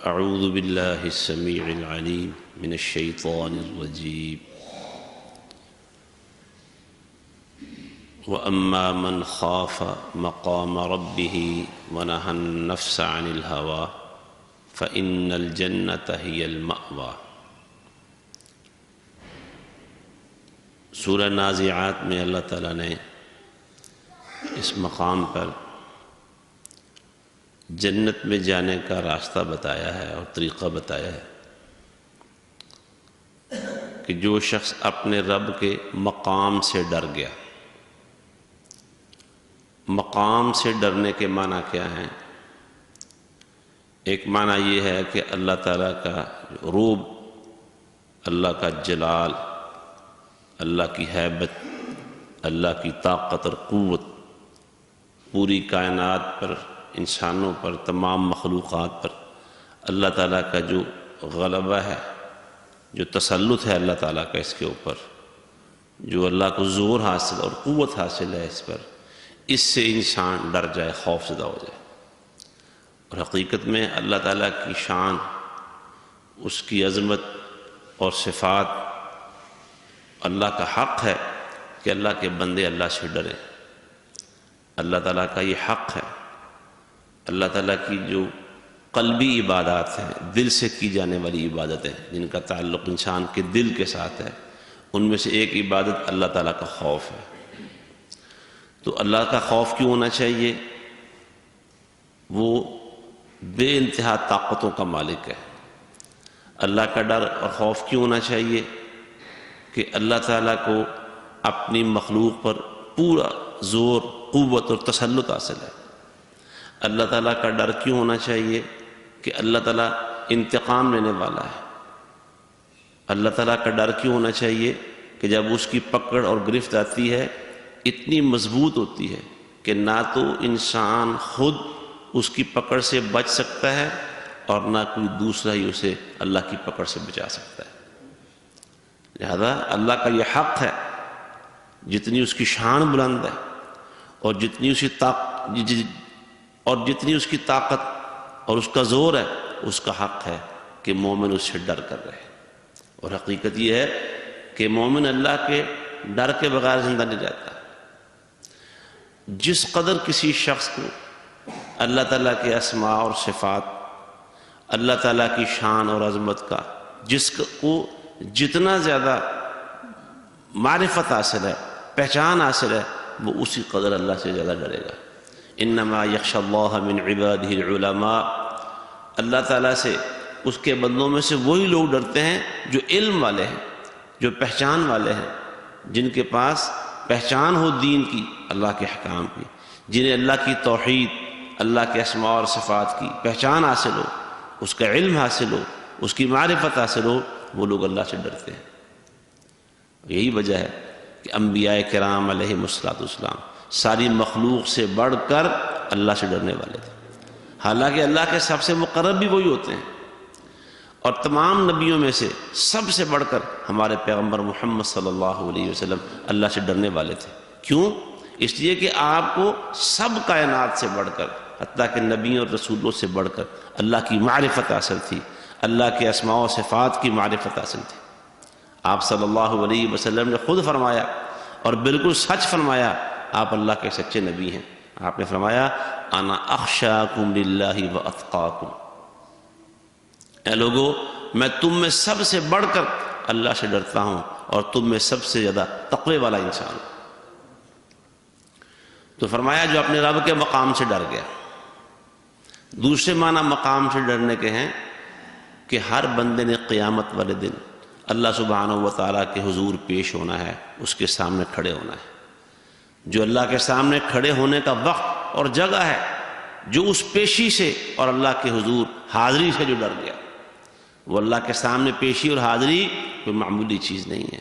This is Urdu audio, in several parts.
اعوذ باللہ السمیع العلیم من الشیطان الرجیم وَأَمَّا مَنْ خَافَ مَقَامَ رَبِّهِ وَنَهَى النَّفْسَ عَنِ الْهَوَىٰ فَإِنَّ الْجَنَّةَ هِيَ الْمَأْوَىٰ۔ سورہ نازعات میں اللہ تعالیٰ نے اس مقام پر جنت میں جانے کا راستہ بتایا ہے اور طریقہ بتایا ہے کہ جو شخص اپنے رب کے مقام سے ڈر گیا۔ مقام سے ڈرنے کے معنی کیا ہیں؟ ایک معنی یہ ہے کہ اللہ تعالیٰ کا روب، اللہ کا جلال، اللہ کی ہیبت، اللہ کی طاقت اور قوت پوری کائنات پر، انسانوں پر، تمام مخلوقات پر اللہ تعالیٰ کا جو غلبہ ہے، جو تسلط ہے اللہ تعالیٰ کا اس کے اوپر، جو اللہ کو زور حاصل اور قوت حاصل ہے اس پر، اس سے انسان ڈر جائے، خوف زدہ ہو جائے۔ اور حقیقت میں اللہ تعالیٰ کی شان، اس کی عظمت اور صفات، اللہ کا حق ہے کہ اللہ کے بندے اللہ سے ڈریں۔ اللہ تعالیٰ کا یہ حق ہے۔ اللہ تعالیٰ کی جو قلبی عبادات ہیں، دل سے کی جانے والی عبادتیں جن کا تعلق انسان کے دل کے ساتھ ہے، ان میں سے ایک عبادت اللہ تعالیٰ کا خوف ہے۔ تو اللہ کا خوف کیوں ہونا چاہیے؟ وہ بے انتہا طاقتوں کا مالک ہے۔ اللہ کا ڈر اور خوف کیوں ہونا چاہیے؟ کہ اللہ تعالیٰ کو اپنی مخلوق پر پورا زور، قوت اور تسلط حاصل ہے۔ اللہ تعالیٰ کا ڈر کیوں ہونا چاہیے؟ کہ اللہ تعالیٰ انتقام لینے والا ہے۔ اللہ تعالیٰ کا ڈر کیوں ہونا چاہیے؟ کہ جب اس کی پکڑ اور گرفت آتی ہے اتنی مضبوط ہوتی ہے کہ نہ تو انسان خود اس کی پکڑ سے بچ سکتا ہے اور نہ کوئی دوسرا ہی اسے اللہ کی پکڑ سے بچا سکتا ہے۔ لہذا اللہ کا یہ حق ہے، جتنی اس کی شان بلند ہے اور جتنی اس کی طاقت اور اس کا زور ہے، اس کا حق ہے کہ مومن اس سے ڈر کر رہے۔ اور حقیقت یہ ہے کہ مومن اللہ کے ڈر کے بغیر زندہ نہیں رہتا۔ جس قدر کسی شخص کو اللہ تعالیٰ کے اسماء اور صفات، اللہ تعالیٰ کی شان اور عظمت کا جس کو جتنا زیادہ معرفت حاصل ہے، پہچان حاصل ہے، وہ اسی قدر اللہ سے زیادہ ڈرے گا۔ انما یخشی اللہ من عبادہ العلماء، اللہ تعالیٰ سے، اس کے بندوں میں سے وہی لوگ ڈرتے ہیں جو علم والے ہیں، جو پہچان والے ہیں، جن کے پاس پہچان ہو دین کی، اللہ کے احکام کی، جنہیں اللہ کی توحید، اللہ کے اسماء اور صفات کی پہچان حاصل ہو، اس کا علم حاصل ہو، اس کی معرفت حاصل ہو، وہ لوگ اللہ سے ڈرتے ہیں۔ یہی وجہ ہے کہ انبیاء کرام علیہم السلام ساری مخلوق سے بڑھ کر اللہ سے ڈرنے والے تھے، حالانکہ اللہ کے سب سے مقرب بھی وہی ہوتے ہیں۔ اور تمام نبیوں میں سے سب سے بڑھ کر ہمارے پیغمبر محمد صلی اللہ علیہ وسلم اللہ سے ڈرنے والے تھے۔ کیوں؟ اس لیے کہ آپ کو سب کائنات سے بڑھ کر، حتیٰ کہ نبیوں اور رسولوں سے بڑھ کر اللہ کی معرفت حاصل تھی، اللہ کے اسماء و صفات کی معرفت حاصل تھی۔ آپ صلی اللہ علیہ وسلم نے خود فرمایا اور بالکل سچ فرمایا، آپ اللہ کے سچے نبی ہیں۔ آپ نے فرمایا انا اخشاکم للہ واتقاکم، اے لوگو میں تم میں سب سے بڑھ کر اللہ سے ڈرتا ہوں اور تم میں سب سے زیادہ تقوی والا انسان ہوں۔ تو فرمایا جو اپنے رب کے مقام سے ڈر گیا۔ دوسرے معنی مقام سے ڈرنے کے ہیں کہ ہر بندے نے قیامت والے دن اللہ سبحانہ و تعالیٰ کے حضور پیش ہونا ہے، اس کے سامنے کھڑے ہونا ہے۔ جو اللہ کے سامنے کھڑے ہونے کا وقت اور جگہ ہے، جو اس پیشی سے اور اللہ کے حضور حاضری سے جو ڈر گیا، وہ اللہ کے سامنے پیشی اور حاضری کوئی معمولی چیز نہیں ہے۔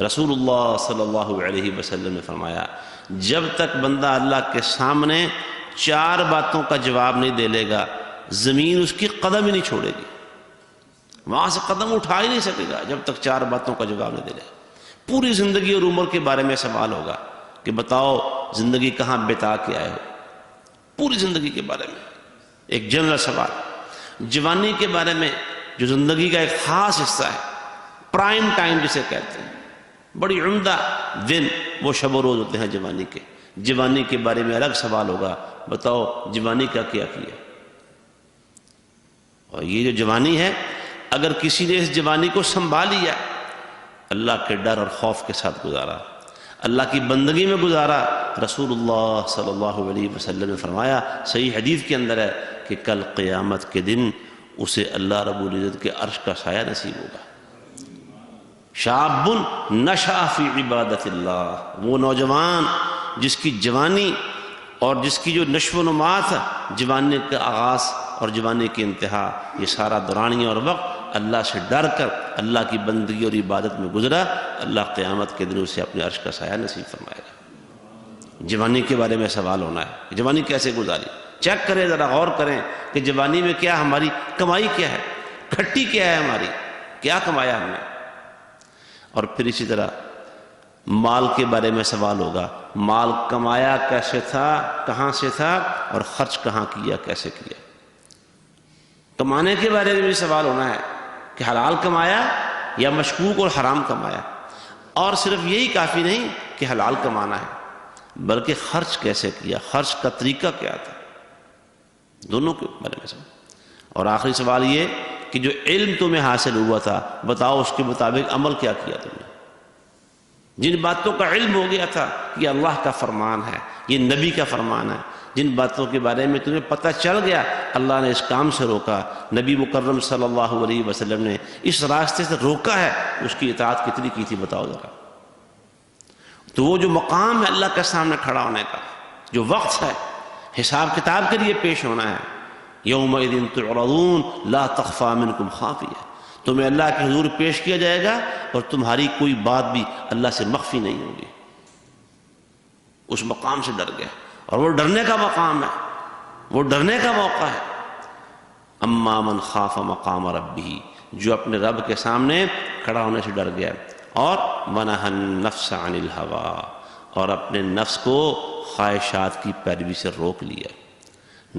رسول اللہ صلی اللہ علیہ وسلم نے فرمایا جب تک بندہ اللہ کے سامنے 4 باتوں کا جواب نہیں دے لے گا، زمین اس کی قدم ہی نہیں چھوڑے گی، وہاں سے قدم اٹھا ہی نہیں سکے گا جب تک 4 باتوں کا جواب نہیں دے لے گا۔ پوری زندگی اور عمر کے بارے میں سوال ہوگا کہ بتاؤ زندگی کہاں بتا کے آئے ہو، پوری زندگی کے بارے میں ایک جنرل سوال۔ جوانی کے بارے میں جو زندگی کا ایک خاص حصہ ہے، پرائم ٹائم جسے کہتے ہیں، بڑی عمدہ دن وہ شب و روز ہوتے ہیں جوانی کے. جوانی کے بارے میں الگ سوال ہوگا، بتاؤ جوانی کا کیا کیا. اور یہ جو جوانی ہے، اگر کسی نے اس جوانی کو سنبھال لیا، اللہ کے ڈر اور خوف کے ساتھ گزارا، اللہ کی بندگی میں گزارا، رسول اللہ صلی اللہ علیہ وسلم نے فرمایا، صحیح حدیث کے اندر ہے کہ کل قیامت کے دن اسے اللہ رب العزت کے عرش کا سایہ نصیب ہوگا. شاب نشأ فی عبادت اللہ، وہ نوجوان جس کی جوانی اور جس کی جو نشو و نما تھا، جوانی کا آغاز اور جوانی کی انتہا، یہ سارا دورانیہ اور وقت اللہ سے ڈر کر اللہ کی بندگی اور عبادت میں گزرا، اللہ قیامت کے دن اسے اپنے عرش کا سایہ نصیب فرمائے گا. جوانی کے بارے میں سوال ہونا ہے، جوانی کیسے گزاری. چیک کریں، ذرا غور کریں کہ جوانی میں کیا ہماری کمائی کیا ہے، کھٹی کیا ہے ہماری، کیا کمایا ہم نے. اور پھر اسی طرح مال کے بارے میں سوال ہوگا، مال کمایا کیسے تھا، کہاں سے تھا، اور خرچ کہاں کیا، کیسے کیا. کمانے کے بارے میں بھی سوال ہونا ہے کہ حلال کمایا یا مشکوک اور حرام کمایا. اور صرف یہی کافی نہیں کہ حلال کمانا ہے، بلکہ خرچ کیسے کیا، خرچ کا طریقہ کیا تھا، دونوں کے بارے میں سوال. اور آخری سوال یہ کہ جو علم تمہیں حاصل ہوا تھا، بتاؤ اس کے مطابق عمل کیا کیا تم نے. جن باتوں کا علم ہو گیا تھا یہ اللہ کا فرمان ہے، یہ نبی کا فرمان ہے، جن باتوں کے بارے میں تمہیں پتہ چل گیا اللہ نے اس کام سے روکا، نبی مکرم صلی اللہ علیہ وسلم نے اس راستے سے روکا ہے، اس کی اطاعت کتنی کی تھی بتاؤ ذرا. تو وہ جو مقام ہے اللہ کے سامنے کھڑا ہونے کا، جو وقت ہے حساب کتاب کے لیے پیش ہونا ہے، یومئذ تعرضون لا تخفی منکم خافیہ، تمہیں اللہ کے حضور پیش کیا جائے گا اور تمہاری کوئی بات بھی اللہ سے مخفی نہیں ہوگی. اس مقام سے ڈر گیا، اور وہ ڈرنے کا مقام ہے، وہ ڈرنے کا موقع ہے. اما من خاف مقام ربہ، جو اپنے رب کے سامنے کھڑا ہونے سے ڈر گیا، اور ونہى النفس عن الہوى، اور اپنے نفس کو خواہشات کی پیروی سے روک لیا.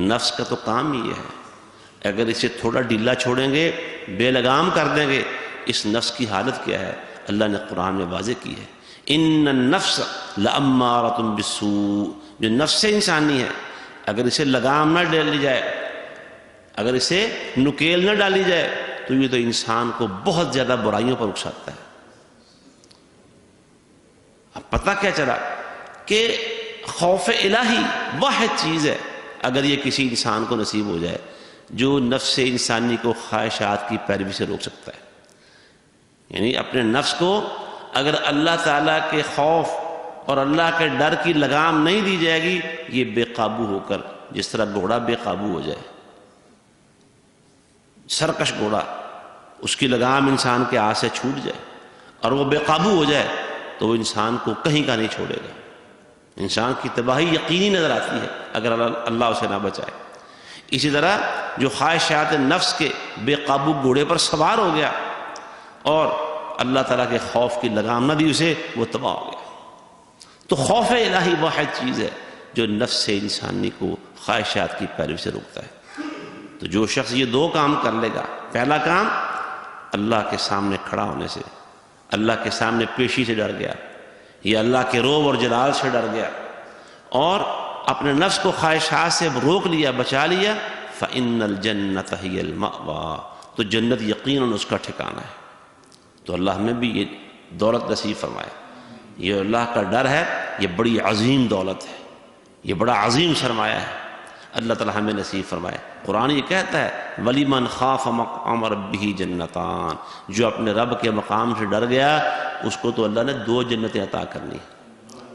نفس کا تو کام ہی یہ ہے، اگر اسے تھوڑا ڈھیلا چھوڑیں گے، بے لگام کر دیں گے، اس نفس کی حالت کیا ہے اللہ نے قرآن میں واضح کی ہے. ان النفس لامارۃ بالسوء، جو نفس انسانی ہے اگر اسے لگام نہ ڈالی جائے، اگر اسے نکیل نہ ڈالی جائے تو یہ تو انسان کو بہت زیادہ برائیوں پر اکساتا ہے. اب پتہ کیا چلا کہ خوف الہی واحد چیز ہے اگر یہ کسی انسان کو نصیب ہو جائے جو نفس انسانی کو خواہشات کی پیروی سے روک سکتا ہے. یعنی اپنے نفس کو اگر اللہ تعالیٰ کے خوف اور اللہ کے ڈر کی لگام نہیں دی جائے گی، یہ بے قابو ہو کر، جس طرح گھوڑا بے قابو ہو جائے، سرکش گھوڑا، اس کی لگام انسان کے ہاتھ سے چھوٹ جائے اور وہ بے قابو ہو جائے تو وہ انسان کو کہیں کا نہیں چھوڑے گا. انسان کی تباہی یقینی نظر آتی ہے اگر اللہ اسے نہ بچائے. اسی طرح جو خواہشات نفس کے بے قابو گھوڑے پر سوار ہو گیا اور اللہ تعالیٰ کے خوف کی لگام نہ دی اسے، وہ تباہ ہو گیا. تو خوف الہی واحد چیز ہے جو نفس انسانی کو خواہشات کی پیروی سے روکتا ہے. تو جو شخص یہ دو کام کر لے گا، پہلا کام اللہ کے سامنے کھڑا ہونے سے، اللہ کے سامنے پیشی سے ڈر گیا، یہ اللہ کے روب اور جلال سے ڈر گیا اور اپنے نفس کو خواہشات سے روک لیا، بچا لیا، فَإِنَّ الْجَنَّةَ هِيَ الْمَأْوَى، تو جنت یقیناً اس کا ٹھکانہ ہے. تو اللہ ہمیں بھی یہ دولت نصیب فرمائے. یہ اللہ کا ڈر ہے، یہ بڑی عظیم دولت ہے، یہ بڑا عظیم سرمایہ ہے، اللہ تعالی ہمیں نصیب فرمائے. قرآن یہ کہتا ہے وَلِمَنْ خَافَ مَقَامَ رَبِّهِ جَنَّتَانِ، جو اپنے رب کے مقام سے ڈر گیا اس کو تو اللہ نے 2 جنتیں عطا کرنی.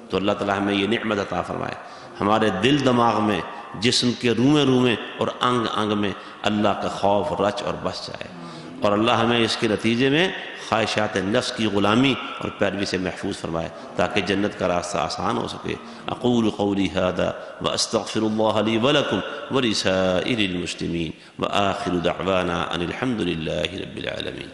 تو اللہ تعالی ہمیں یہ نعمت عطا فرمائے، ہمارے دل دماغ میں، جسم کے رومے رومے اور انگ انگ میں اللہ کا خوف رچ اور بس جائے، اور اللہ ہمیں اس کے نتیجے میں خواہشات نفس کی غلامی اور پیروی سے محفوظ فرمائے تاکہ جنت کا راستہ آسان ہو سکے. اقول قولی هذا واستغفر الله لي ولكم ولسائر المسلمين وآخر دعوانا ان الحمد لله رب العالمين.